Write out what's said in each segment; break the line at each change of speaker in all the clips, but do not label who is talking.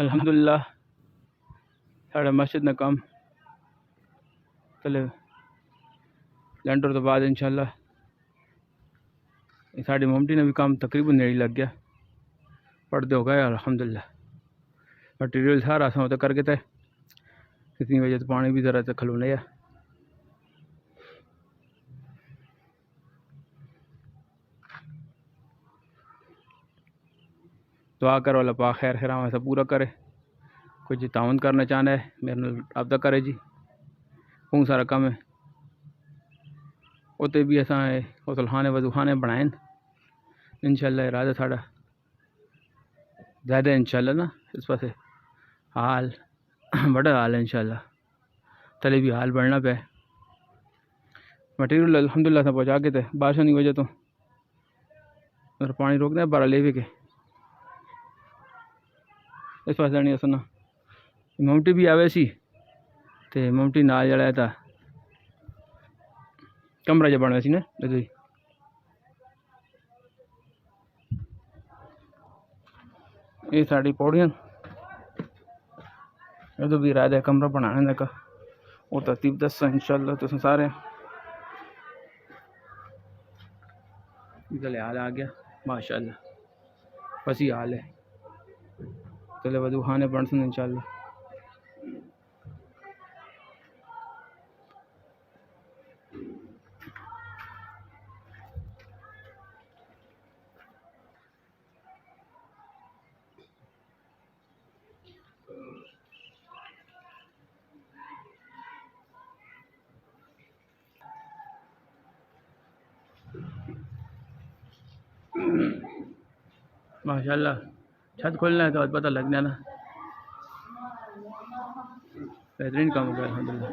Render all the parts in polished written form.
अल्हम्दुलिल्लाह साढ़े मस्जिद ने काम चले लैंटर तो बाद इंशाल्लाह साड़ी ममटी ने भी काम तकरीबन नेड़ी लग गया। पर्दे हो गए अल्हम्दुलिल्लाह। मटीरियल सारा असां तो करके थे इतनी वजह तो पानी भी ज़रा खलोने है। दुआ करो अल्लाह पाक खैर खैराम ऐसा पूरा करे। कोई जी ताउन करना चाहना है मेरे नाल रब्ता करे जी। बहुत सारा कम है उते भी असां गौसल खाने वजू खाने बनाए इंशाल्लाह। इरादा साड़ा ज़्यादा इंशाल्लाह ना इस पास हाल बड़ा हाल है इंशाल्लाह। तले भी हाल बढ़ना पे मटीरियल अल्हम्दुलिल्लाह से पहुँचा के थे बारिश की वजह तो और पानी रोक दें बारह ले के इस पास जानी असना ममटी भी आवे सी ते ममटी नाल जड़ा था कमरा जो बन सी ना ये साड़ी पौड़ियां तो भी इरादा है कमरा बनाने का वो तरतीब दस इंशाल्लाह। तो सारे इधर हाल आ गया माशाल्लाह बस ये हाल है। चले वजू खाने बन सन इंशाल्लाह। माशाल्लाह छत खोलना है तो पता लग जाना। बेहतरीन काम होगा अल्हम्दुलिल्लाह।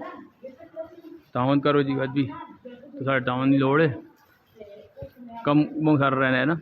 तावन करो जी अज भी तो सारे तावन की लोड़ है कम बहुत सारा रहना है ना।